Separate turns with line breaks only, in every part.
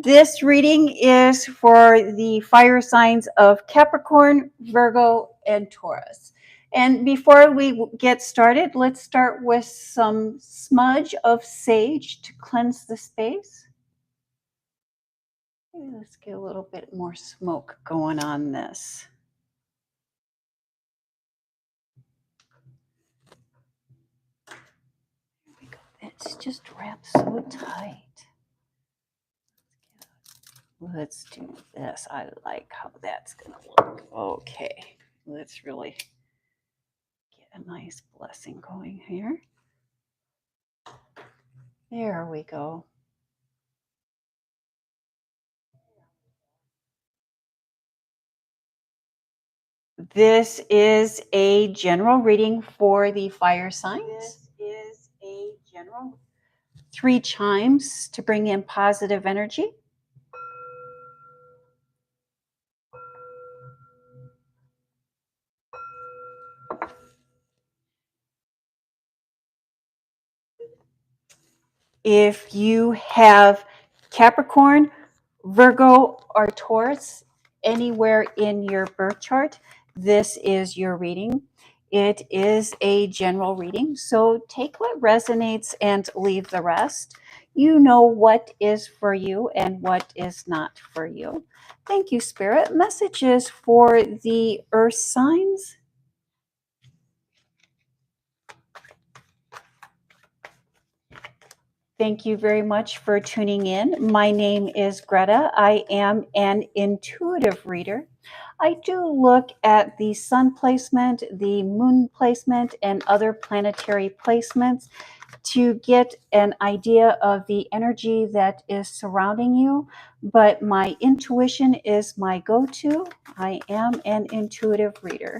This reading is for the fire signs of Capricorn, Virgo, and Taurus. And before we get started, let's start with some smudge of sage to cleanse the space. Let's get a little bit more smoke going on this. There we go. It's just wrapped so tight. Let's do this. I like how that's going to look. Okay, let's really get a nice blessing going here. There we go. This is a general reading for the fire signs. This is a general 3 chimes to bring in positive energy. If you have Capricorn, Virgo, or Taurus anywhere in your birth chart, this is your reading. It is a general reading, so take what resonates and leave the rest. You know what is for you and what is not for you. Thank you, Spirit. Messages for the earth signs. Thank you very much for tuning in. My name is Greta. I am an intuitive reader. I do look at the sun placement, the moon placement, and other planetary placements to get an idea of the energy that is surrounding you. But my intuition is my go-to. I am an intuitive reader.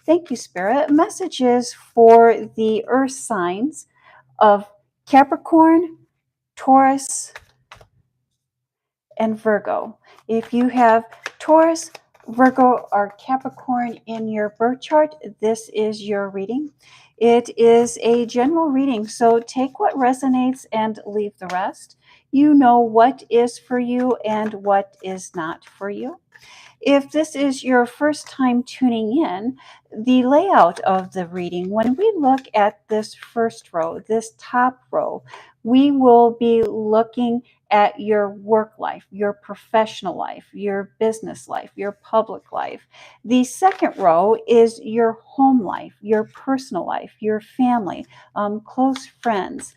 Thank you, Spirit. Messages for the earth signs of Capricorn, Taurus, and Virgo. If you have Taurus, Virgo, or Capricorn in your birth chart, this is your reading. It is a general reading, so take what resonates and leave the rest. You know what is for you and what is not for you. If this is your first time tuning in, the layout of the reading, when we look at this first row, this top row, we will be looking at your work life, your professional life, your business life, your public life. The second row is your home life, your personal life, your family, close friends,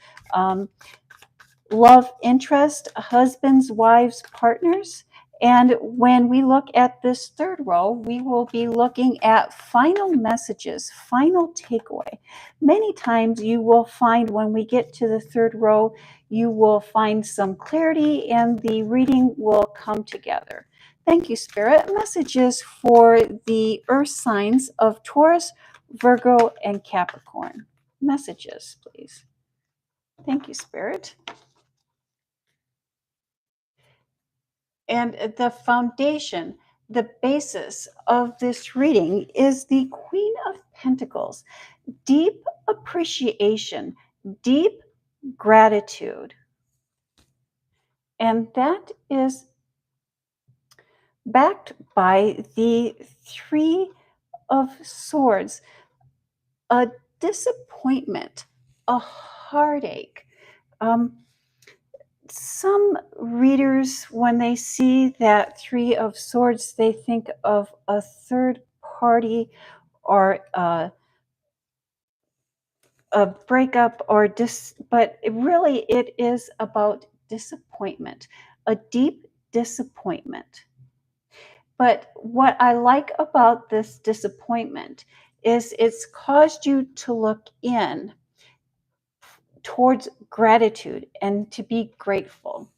love interest, husbands, wives, partners. And when we look at this third row, we will be looking at final messages, final takeaway. Many times you will find when we get to the third row, you will find some clarity and the reading will come together. Thank you, Spirit. Messages for the earth signs of Taurus, Virgo, and Capricorn. Messages, please. Thank you, Spirit. And the foundation, the basis of this reading is the Queen of Pentacles. Deep appreciation, deep gratitude. And that is backed by the Three of Swords, a disappointment, a heartache. Some readers, when they see that Three of Swords, they think of a third party or a breakup or but really it is about disappointment, a deep disappointment. But what I like about this disappointment is it's caused you to look in towards gratitude and to be grateful.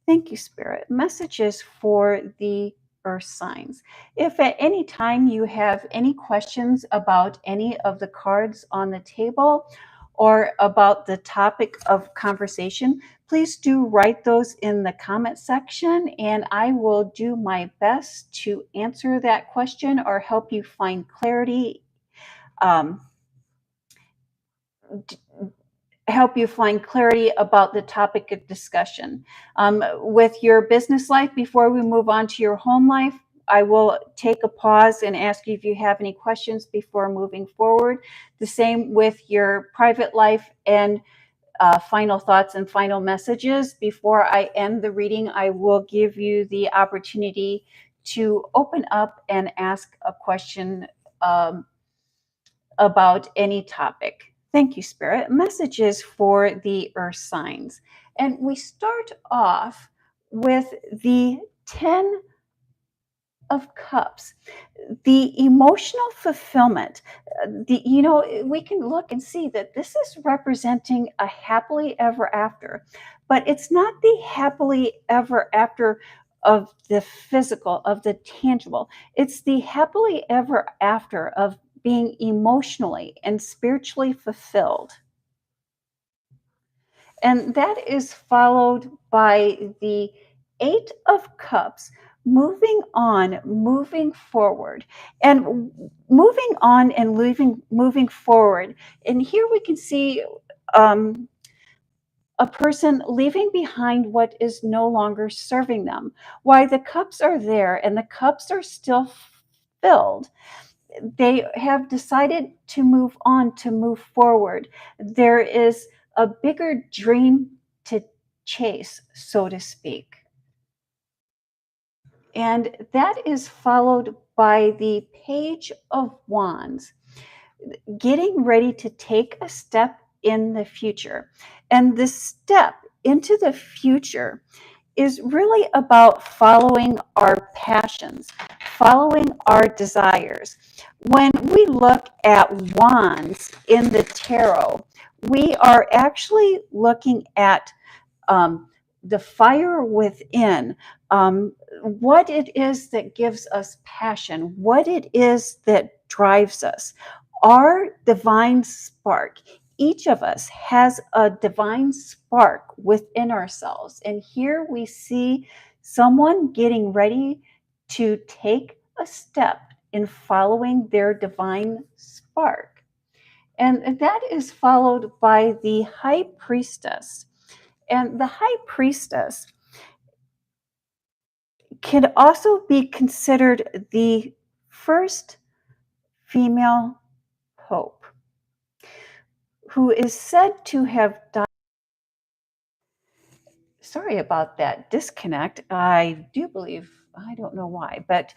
Thank you, Spirit. Messages for the earth signs. If at any time you have any questions about any of the cards on the table or about the topic of conversation, please do write those in the comment section and I will do my best to answer that question or help you find clarity. help you find clarity about the topic of discussion. With your business life, before we move on to your home life, I will take a pause and ask you if you have any questions before moving forward. The same with your private life and final thoughts and final messages. Before I end the reading, I will give you the opportunity to open up and ask a question about any topic. Thank you, Spirit. Messages for the earth signs. And we start off with the 10 of Cups, the emotional fulfillment. We can look and see that this is representing a happily ever after, but it's not the happily ever after of the physical, of the tangible. It's the happily ever after of being emotionally and spiritually fulfilled. And that is followed by the 8 of Cups, moving on, moving forward, and moving on and moving forward. And here we can see a person leaving behind what is no longer serving them. Why the cups are there and the cups are still filled, they have decided to move on, to move forward. There is a bigger dream to chase, so to speak. And that is followed by the Page of Wands, getting ready to take a step in the future. And the step into the future is really about following our passions, following our desires. When we look at wands in the tarot, we are actually looking at the fire within, what it is that gives us passion, what it is that drives us, our divine spark. Each of us has a divine spark within ourselves. And here we see someone getting ready to take a step in following their divine spark. And that is followed by the High Priestess. And the High Priestess can also be considered the first female pope, who is said to have died. Sorry about that disconnect. I do believe, I don't know why, but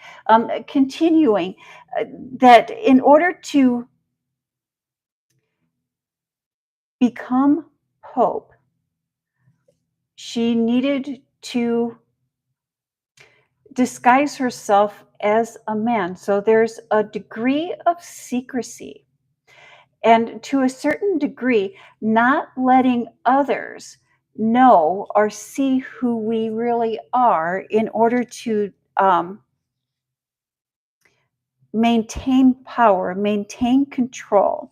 continuing, that in order to become pope, she needed to disguise herself as a man. So there's a degree of secrecy, and to a certain degree, not letting others know or see who we really are in order to maintain power, maintain control.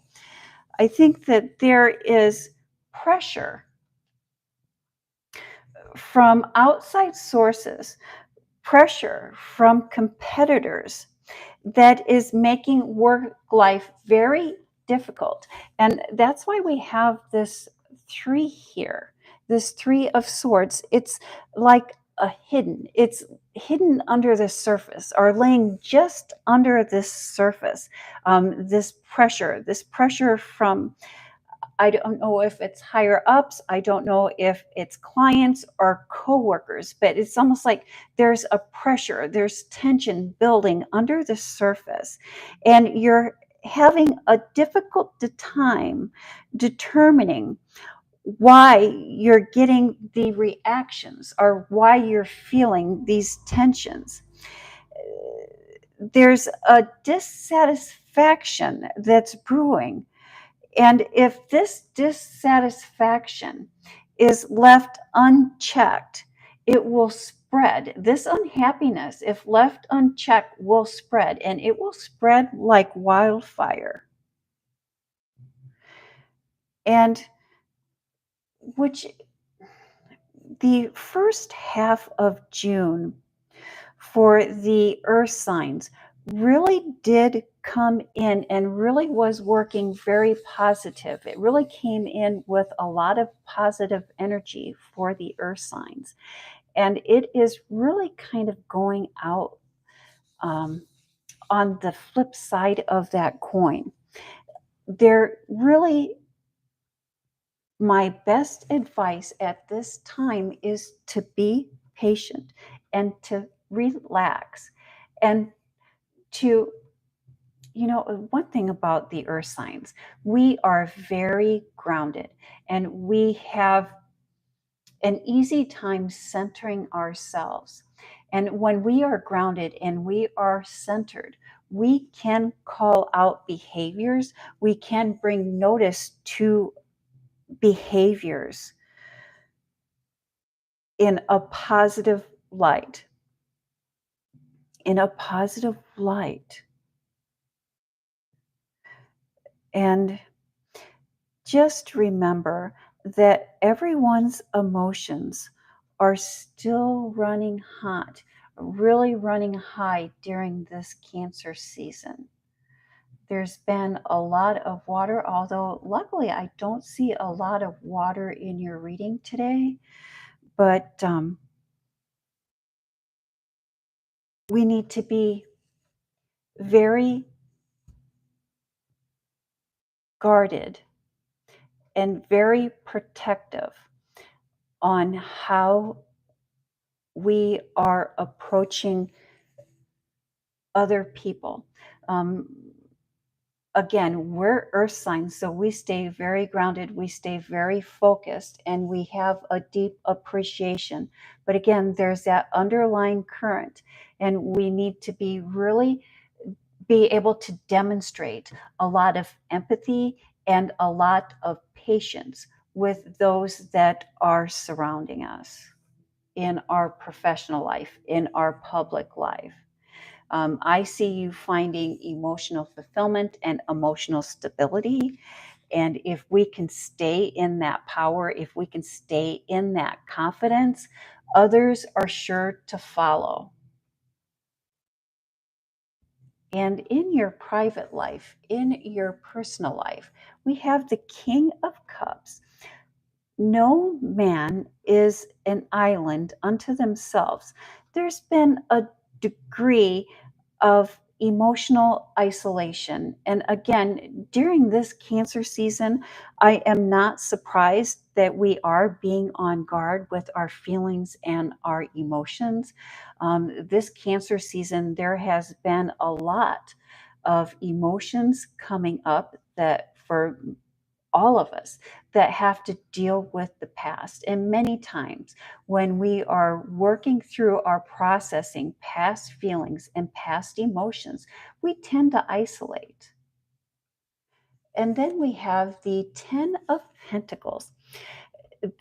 I think that there is pressure from outside sources, pressure from competitors, that is making work life very difficult. And that's why we have this 3 here, this 3 of Swords. It's like it's hidden under the surface, or laying just under this surface. This pressure from, I don't know if it's higher ups, I don't know if it's clients or coworkers, but it's almost like there's a pressure, there's tension building under the surface, and you're having a difficult time determining why you're getting the reactions or why you're feeling these tensions. There's a dissatisfaction that's brewing. And if this dissatisfaction is left unchecked, it will spread. This unhappiness, if left unchecked, will spread, and it will spread like wildfire. And which the first half of June for the earth signs really did come in and really was working very positive. It really came in with a lot of positive energy for the earth signs. And it is really kind of going out on the flip side of that coin. They're really, my best advice at this time is to be patient and to relax and to, one thing about the earth signs, we are very grounded and we have an easy time centering ourselves. And when we are grounded and we are centered, we can call out behaviors, we can bring notice to behaviors in a positive light. In a positive light. And just remember that everyone's emotions are still running hot, really running high during this Cancer season. There's been a lot of water, although luckily I don't see a lot of water in your reading today. But we need to be very guarded and very protective on how we are approaching other people. Again, we're earth signs, so we stay very grounded, we stay very focused, and we have a deep appreciation. But again, there's that underlying current, and we need to be able to demonstrate a lot of empathy and a lot of patience with those that are surrounding us in our professional life, in our public life. I see you finding emotional fulfillment and emotional stability. And if we can stay in that power, if we can stay in that confidence, others are sure to follow. And in your private life, in your personal life, we have the King of Cups. No man is an island unto themselves. There's been a degree of emotional isolation. And again, during this Cancer season, I am not surprised that we are being on guard with our feelings and our emotions. This Cancer season, there has been a lot of emotions coming up that for all of us that have to deal with the past. And many times when we are working through our processing past feelings and past emotions, we tend to isolate. And then we have the 10 of Pentacles.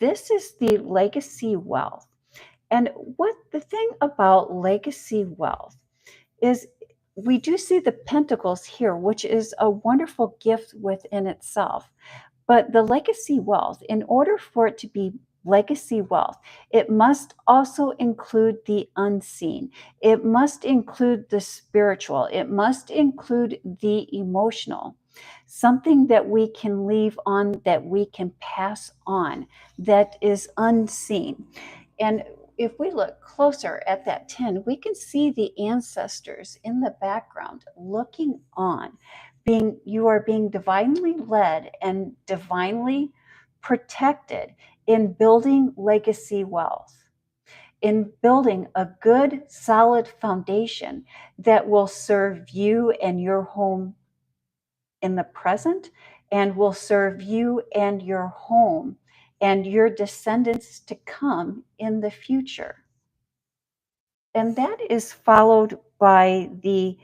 This is the legacy wealth. And what the thing about legacy wealth is, we do see the pentacles here, which is a wonderful gift within itself. But the legacy wealth, in order for it to be legacy wealth, it must also include the unseen. It must include the spiritual. It must include the emotional. Something that we can leave on, that we can pass on, that is unseen. And if we look closer at that 10, we can see the ancestors in the background looking on. You are being divinely led and divinely protected in building legacy wealth, in building a good, solid foundation that will serve you and your home in the present, and will serve you and your home and your descendants to come in the future. And that is followed by the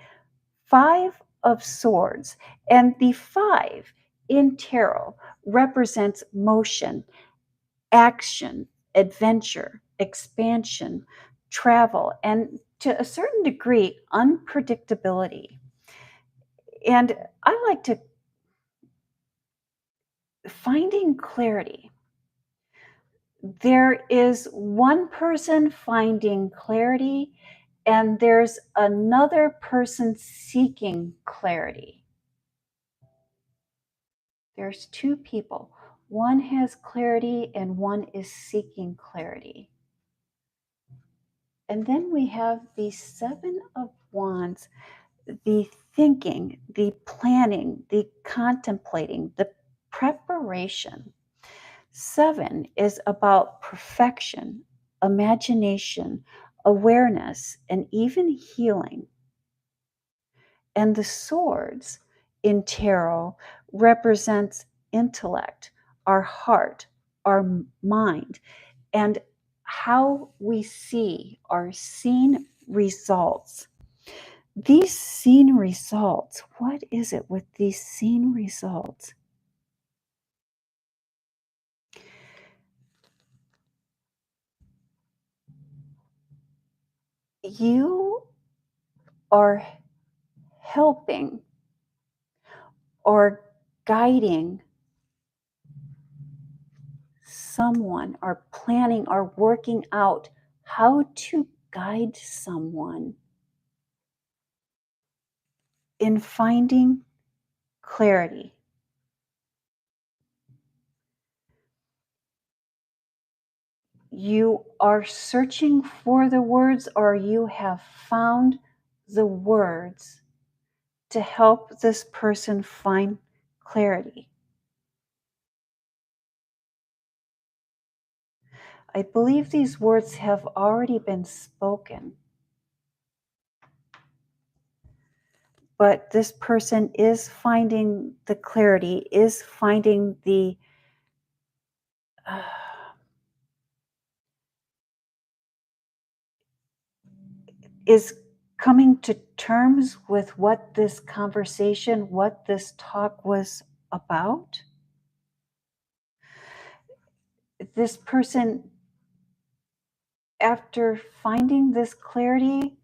5 of Swords. And the 5 in tarot represents motion, action, adventure, expansion, travel, and to a certain degree, unpredictability. And I like to finding clarity. There is one person finding clarity, and there's another person seeking clarity. There's two people. One has clarity and one is seeking clarity. And then we have the Seven of Wands, the thinking, the planning, the contemplating, the preparation. Seven is about perfection, imagination, awareness, and even healing. And the swords in tarot represents intellect, our heart, our mind, and how we see our seen results. These seen results, what is it with these seen results? You are helping or guiding someone, or planning or working out how to guide someone in finding clarity. You are searching for the words, or you have found the words to help this person find clarity. I believe these words have already been spoken, but this person is finding the clarity, is finding the is coming to terms with what this conversation, what this talk was about. This person, after finding this clarity,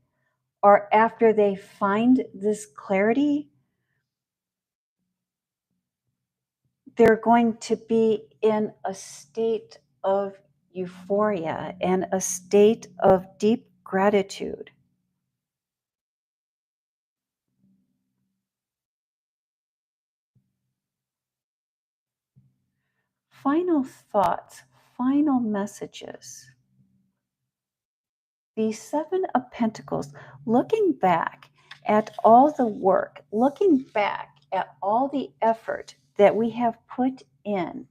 or after they find this clarity, they're going to be in a state of euphoria and a state of deep gratitude. Final thoughts, final messages. The Seven of Pentacles, looking back at all the work, looking back at all the effort that we have put in.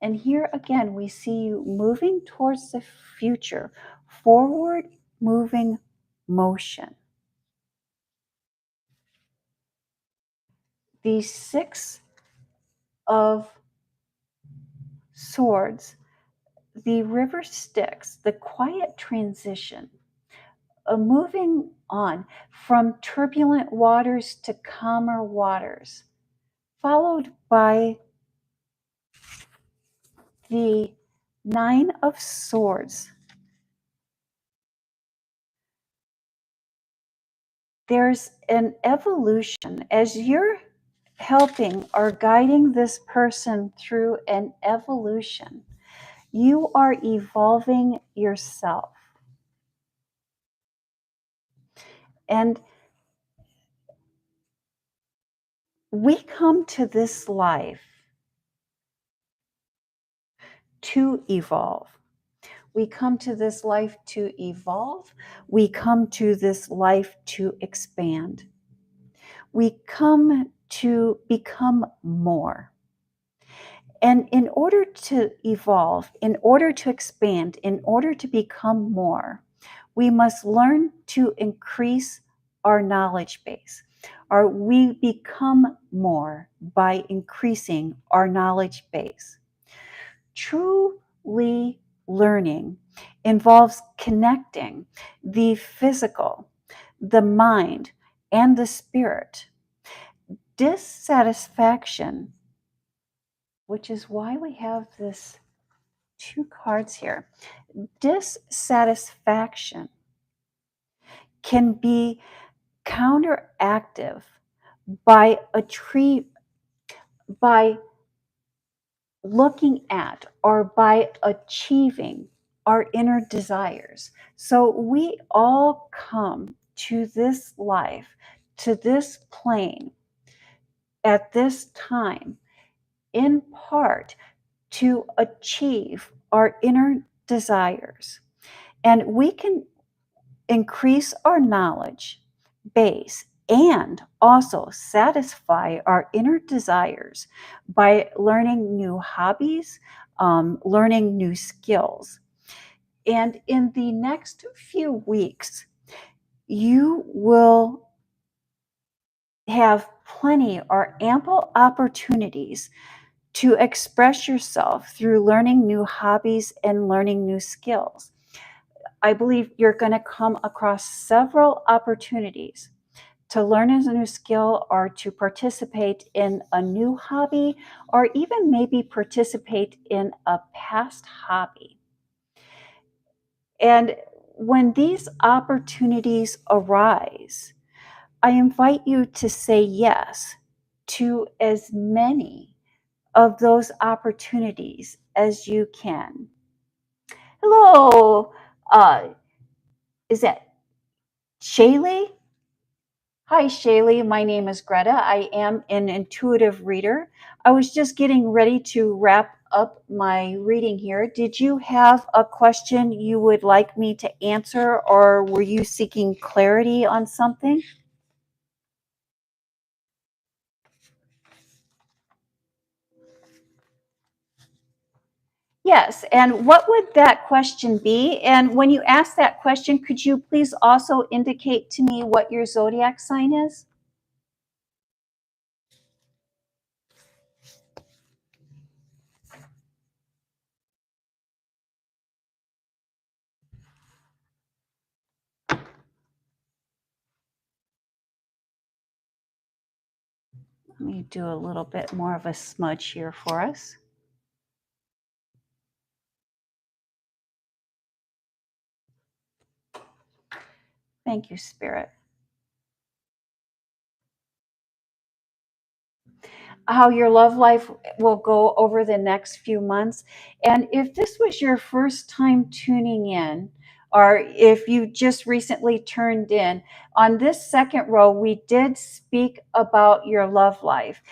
And here again, we see you moving towards the future, forward moving motion. The Six of Swords, the River Styx, the quiet transition, moving on from turbulent waters to calmer waters, followed by the Nine of Swords. There's an evolution as you're helping or guiding this person through an evolution. You are evolving yourself. And we come to this life to evolve. We come to this life to evolve. We come to this life to expand. We come to become more. And in order to evolve, in order to expand, in order to become more, we must learn to increase our knowledge base. Or we become more by increasing our knowledge base. Truly learning involves connecting the physical, the mind, and the spirit. Dissatisfaction, which is why we have this two cards here. Dissatisfaction can be counteractive by by looking at or by achieving our inner desires. So we all come to this life, to this plane at this time, in part to achieve our inner desires. And we can increase our knowledge base and also satisfy our inner desires by learning new hobbies, learning new skills. And in the next few weeks, you will have plenty or ample opportunities to express yourself through learning new hobbies and learning new skills. I believe you're going to come across several opportunities to learn a new skill or to participate in a new hobby or even maybe participate in a past hobby. And when these opportunities arise, I invite you to say yes to as many of those opportunities as you can. Hello, is that Shaylee? Hi, Shaylee. My name is Greta. I am an intuitive reader. I was just getting ready to wrap up my reading here. Did you have a question you would like me to answer, or were you seeking clarity on something? Yes, and what would that question be? And when you ask that question, could you please also indicate to me what your zodiac sign is? Let me do a little bit more of a smudge here for us. Thank you, Spirit. How your love life will go over the next few months. And if this was your first time tuning in, or if you just recently turned in, on this second row, we did speak about your love life.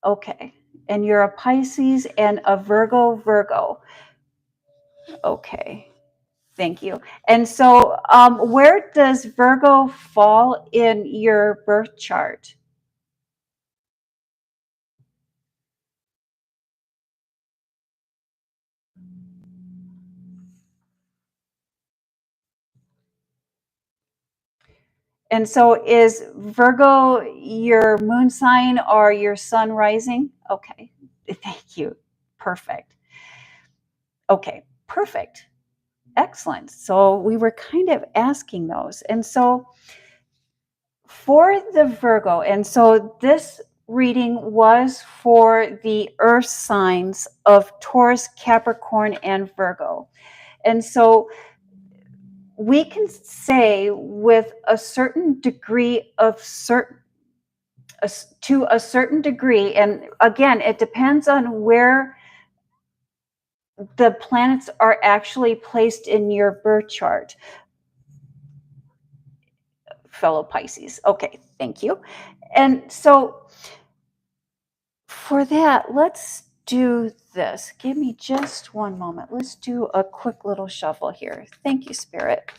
Okay. And you're a Pisces and a Virgo. Okay. Thank you. And so, where does Virgo fall in your birth chart? And so is Virgo your moon sign or your sun rising? Okay. Thank you. Perfect. Okay. Perfect. Excellent. So we were kind of asking those. And so for the Virgo, and so this reading was for the earth signs of Taurus, Capricorn, and Virgo. And so we can say with a certain degree of to a certain degree, and again, it depends on where the planets are actually placed in your birth chart, fellow Pisces. Okay, thank you. And so for that, let's do this. Give me just one moment. Let's do a quick little shuffle here. Thank you, Spirit.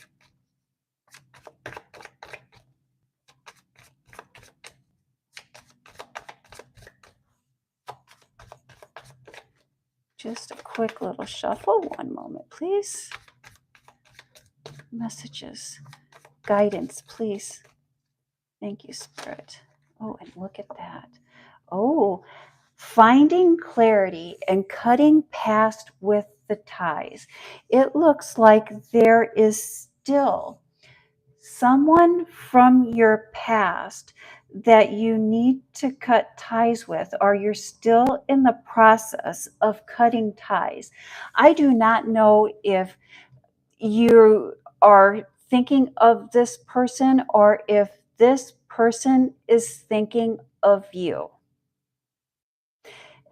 Just a quick little shuffle. One moment, please. Messages, guidance, please. Thank you, Spirit. Oh, and look at that. Oh, finding clarity and cutting past with the ties. It looks like there is still someone from your past that you need to cut ties with, or you're still in the process of cutting ties. I do not know if you are thinking of this person or if this person is thinking of you.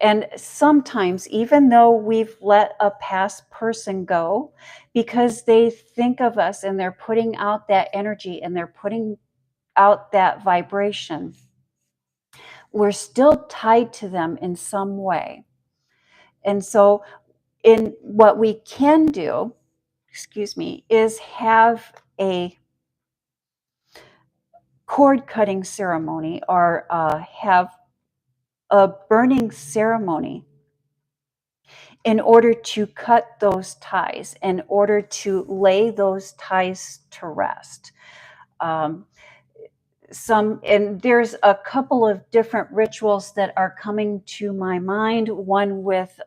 And sometimes, even though we've let a past person go, because they think of us and they're putting out that energy and they're putting out that vibration, we're still tied to them in some way. And so, in what we can do, is have a cord cutting ceremony, or have a burning ceremony in order to cut those ties, in order to lay those ties to rest. Um, and there's a couple of different rituals that are coming to my mind. One with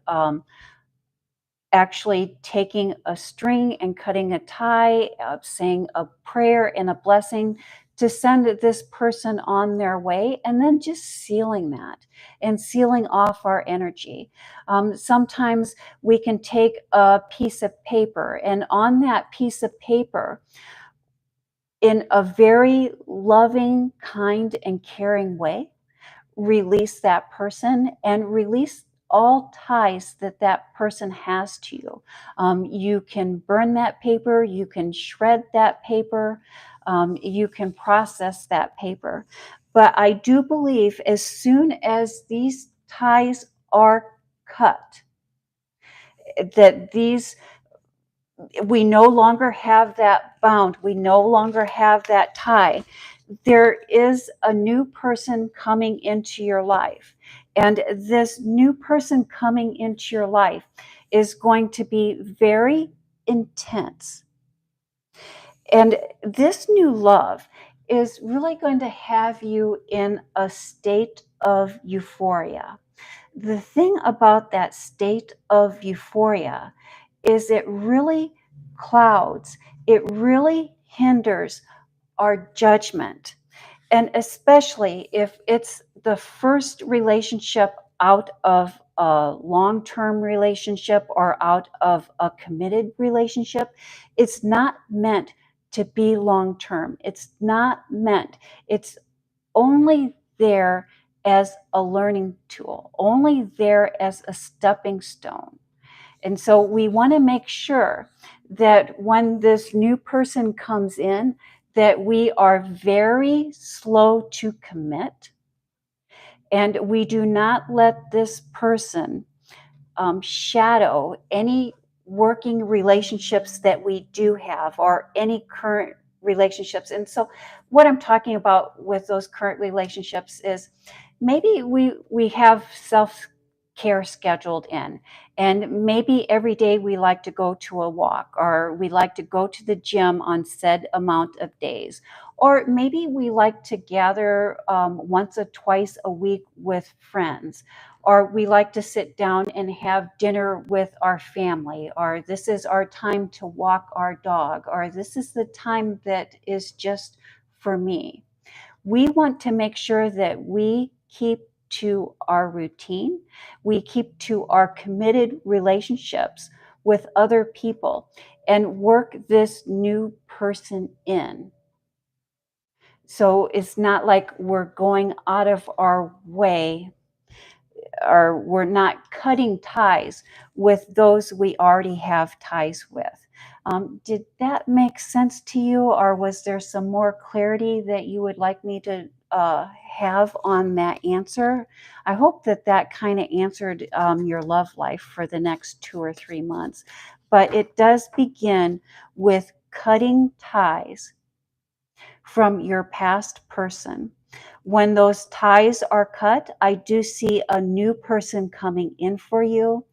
actually taking a string and cutting a tie, saying a prayer and a blessing to send this person on their way, and then just sealing that and sealing off our energy. Sometimes we can take a piece of paper, and on that piece of paper, in a very loving, kind, and caring way, release that person and release all ties that that person has to you. You can burn that paper, you can shred that paper, you can process that paper. But I do believe as soon as these ties are cut, that we no longer have that bound, we no longer have that tie. There is a new person coming into your life. And this new person coming into your life is going to be very intense. And this new love is really going to have you in a state of euphoria. The thing about that state of euphoria is it really clouds, it really hinders our judgment. And especially if it's the first relationship out of a long-term relationship or out of a committed relationship, it's not meant to be long-term. It's not meant. It's only there as a learning tool, only there as a stepping stone. And so we want to make sure that when this new person comes in, that we are very slow to commit, and we do not let this person shadow any working relationships that we do have, or any current relationships. And so what I'm talking about with those current relationships is maybe we have self-care scheduled in, and maybe every day we like to go to a walk, or we like to go to the gym on said amount of days, or maybe we like to gather once or twice a week with friends, or we like to sit down and have dinner with our family, or this is our time to walk our dog, or this is the time that is just for me. We want to make sure that we keep to our routine, we keep to our committed relationships with other people, and work this new person in. So it's not like we're going out of our way, or we're not cutting ties with those we already have ties with. Did that make sense to you, or was there some more clarity that you would like me to have on that answer? I hope that that kind of answered your love life for the next 2 or 3 months. But it does begin with cutting ties from your past person. When those ties are cut, I do see a new person coming in for you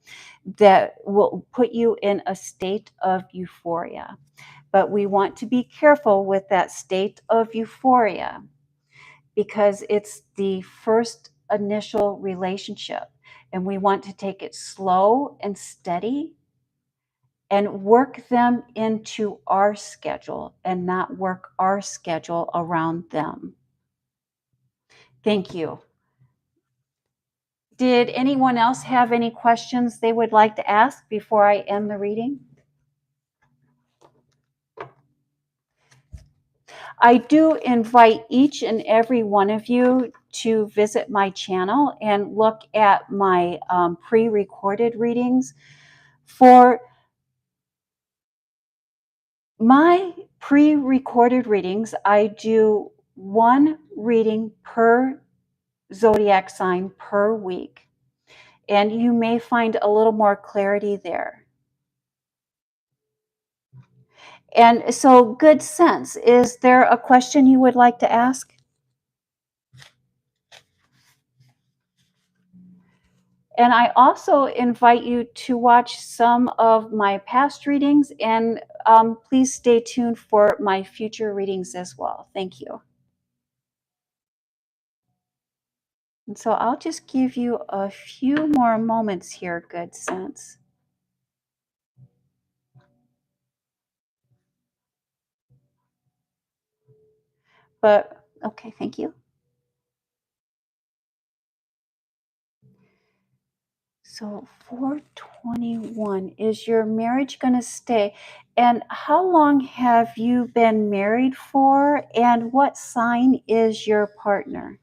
that will put you in a state of euphoria. But we want to be careful with that state of euphoria, because it's the first initial relationship, and we want to take it slow and steady and work them into our schedule, and not work our schedule around them. Thank you. Did anyone else have any questions they would like to ask before I end the reading? I do invite each and every one of you to visit my channel and look at my pre-recorded readings. For my pre-recorded readings, I do one reading per zodiac sign per week, and you may find a little more clarity there. And so, good sense. Is there a question you would like to ask? And I also invite you to watch some of my past readings, and please stay tuned for my future readings as well. Thank you. And so I'll just give you a few more moments here, good sense. But, okay, thank you. So 421, is your marriage going to stay? And how long have you been married for? And what sign is your partner?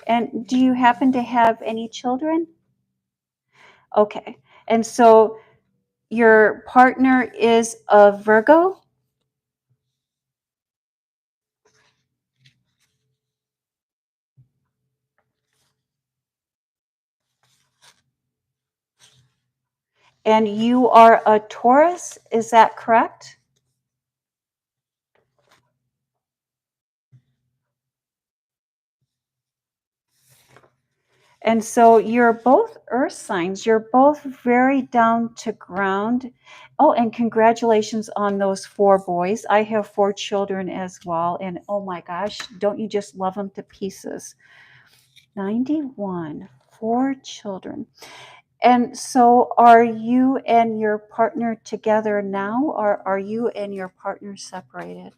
And do you happen to have any children? Okay. And so your partner is a Virgo? And you are a Taurus, is that correct? And so you're both earth signs. You're both very down to ground. Oh, and congratulations on those 4 boys. I have 4 children as well. And oh my gosh, don't you just love them to pieces? 91, 4 children. And so are you and your partner together now, or are you and your partner separated?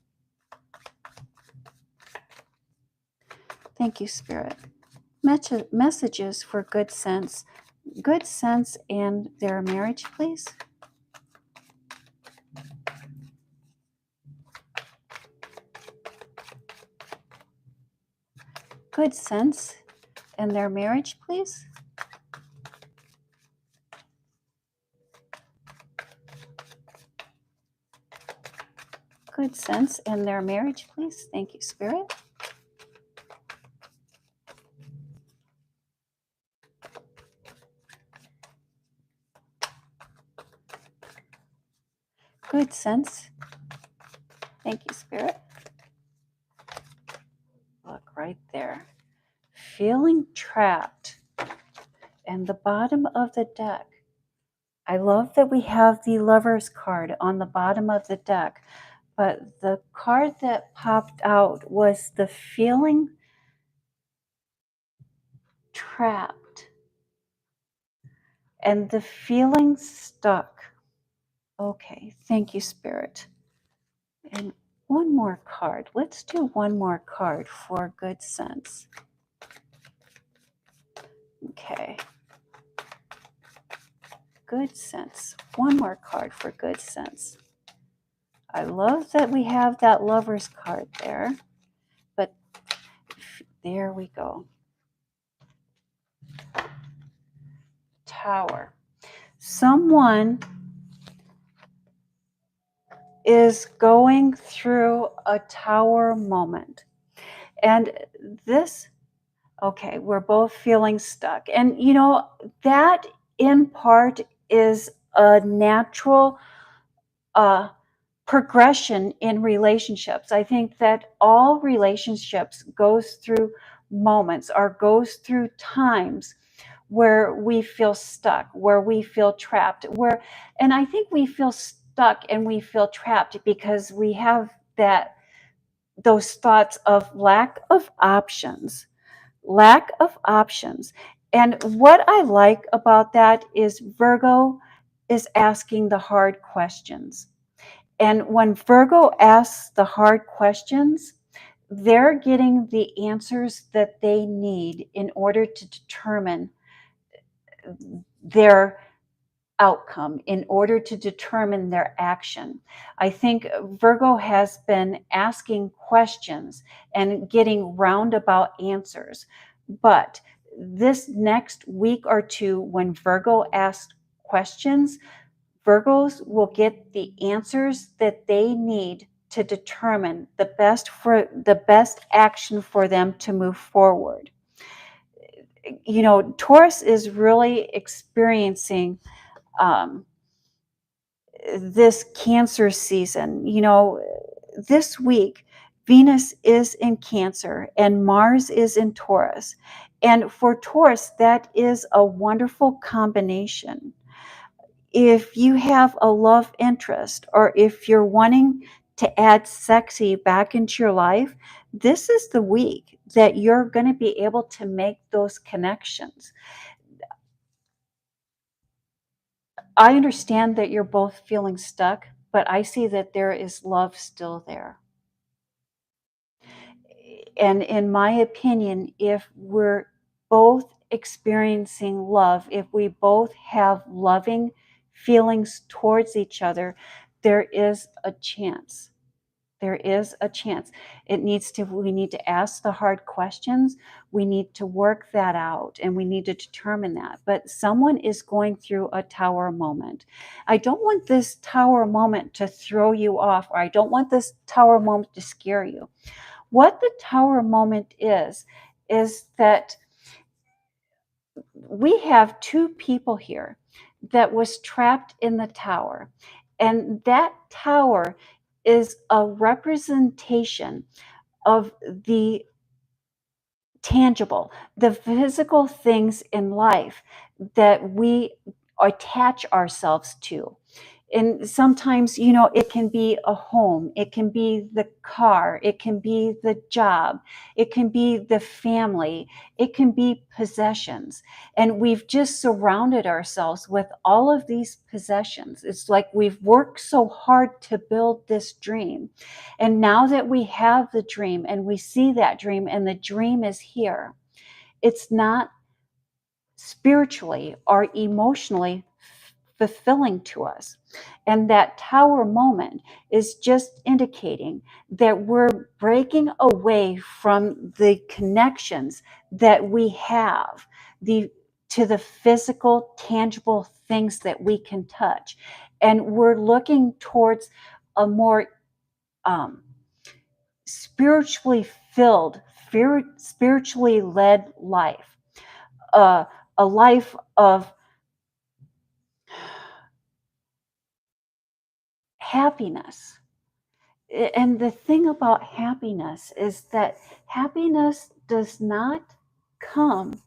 Thank you, Spirit. Messages for good sense. Good sense and their marriage, please. Good sense and their marriage, please. Good sense and their marriage, please. Thank you, Spirit. Good sense. Thank you, Spirit. Look right there. Feeling trapped. And the bottom of the deck. I love that we have the Lover's card on the bottom of the deck, but the card that popped out was the feeling trapped and the feeling stuck. Okay, thank you, Spirit. And one more card. Let's do one more card for good sense. Okay. Good sense. One more card for good sense. I love that we have that Lover's card there, but there we go. Tower. Someone is going through a tower moment. And this, okay, we're both feeling stuck. And you know, that in part is a natural progression in relationships. I think that all relationships goes through moments or goes through times where we feel stuck, where we feel trapped, and I think we feel stuck and we feel trapped because we have those thoughts of lack of options. And what I like about that is Virgo is asking the hard questions. And when Virgo asks the hard questions, they're getting the answers that they need in order to determine their outcome in order to determine their action. I think Virgo has been asking questions and getting roundabout answers. But this next week or two, when Virgo asks questions, Virgos will get the answers that they need to determine the best action for them to move forward. You know, Taurus is really experiencing this Cancer season. You know, this week, Venus is in Cancer and Mars is in Taurus. And for Taurus, that is a wonderful combination. If you have a love interest, or if you're wanting to add sexy back into your life, this is the week that you're going to be able to make those connections. I understand that you're both feeling stuck, but I see that there is love still there. And in my opinion, if we're both experiencing love, if we both have loving feelings towards each other, there is a chance. There is a chance. We need to ask the hard questions. We need to work that out, and we need to determine that. But someone is going through a tower moment. I don't want this tower moment to throw you off, or I don't want this tower moment to scare you. What the tower moment is that we have two people here that was trapped in the tower. And that tower is a representation of the tangible, the physical things in life that we attach ourselves to. And sometimes, you know, it can be a home, it can be the car, it can be the job, it can be the family, it can be possessions. And we've just surrounded ourselves with all of these possessions. It's like we've worked so hard to build this dream. And now that we have the dream and we see that dream and the dream is here, it's not spiritually or emotionally fulfilling to us. And that tower moment is just indicating that we're breaking away from the connections that we have to the physical, tangible things that we can touch. And we're looking towards a more spiritually filled, spiritually led life, a life of happiness. And the thing about happiness is that happiness does not come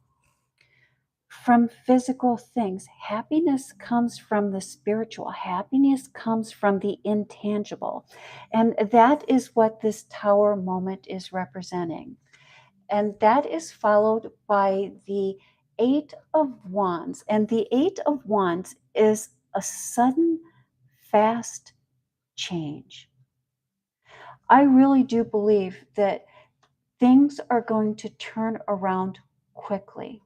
from physical things. Happiness comes from the spiritual. Happiness comes from the intangible. And that is what this tower moment is representing. And that is followed by the Eight of Wands. And the Eight of Wands is a sudden, fast change. I really do believe that things are going to turn around quickly.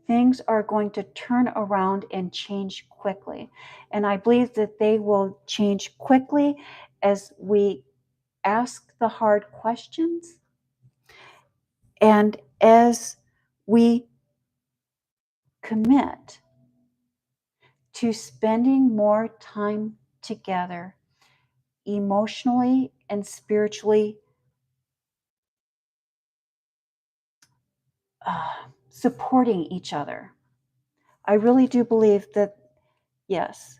Things are going to turn around and change quickly. And I believe that they will change quickly as we ask the hard questions and as we commit to spending more time together emotionally and spiritually, supporting each other. I really do believe that, yes,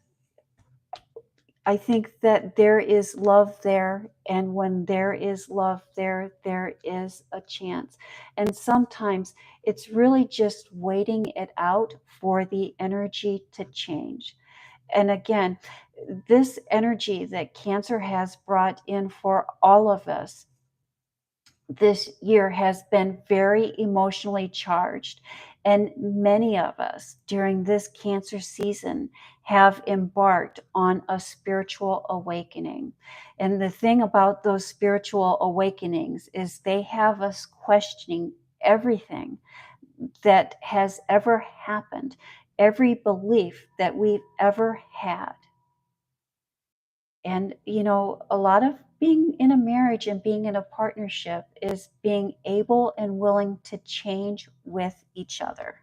I think that there is love there. And when there is love there, there is a chance. And sometimes it's really just waiting it out for the energy to change. And again, this energy that Cancer has brought in for all of us this year has been very emotionally charged. And many of us during this Cancer season have embarked on a spiritual awakening. And the thing about those spiritual awakenings is they have us questioning everything that has ever happened every belief that we've ever had. And, you know, a lot of being in a marriage and being in a partnership is being able and willing to change with each other.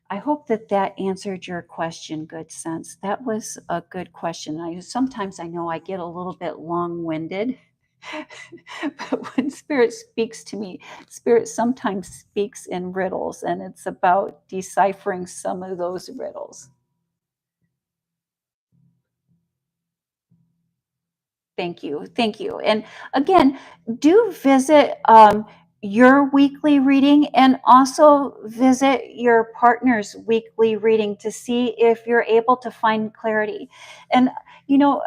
I hope that that answered your question, Good Sense. That was a good question. Sometimes I know I get a little bit long-winded, but when Spirit speaks to me, Spirit sometimes speaks in riddles, and it's about deciphering some of those riddles. Thank you. Thank you. And again, do visit your weekly reading and also visit your partner's weekly reading to see if you're able to find clarity. And, you know,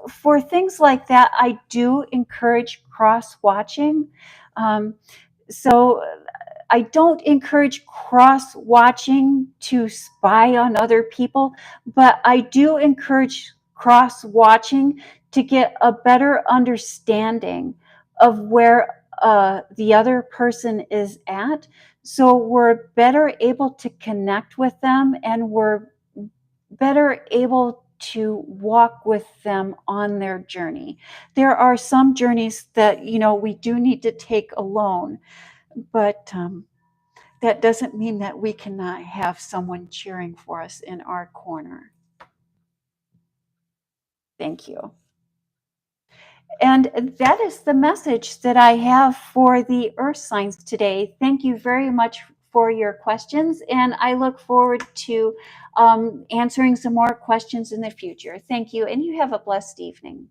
for things like that, I do encourage cross watching. Um, so I don't encourage cross watching to spy on other people, but I do encourage cross watching to get a better understanding of where the other person is at. So we're better able to connect with them, and we're better able to walk with them on their journey. There are some journeys that, you know, we do need to take alone, but that doesn't mean that we cannot have someone cheering for us in our corner. Thank you. And that is the message that I have for the earth signs today. Thank you very much for your questions, and I look forward to answering some more questions in the future. Thank you, and you have a blessed evening.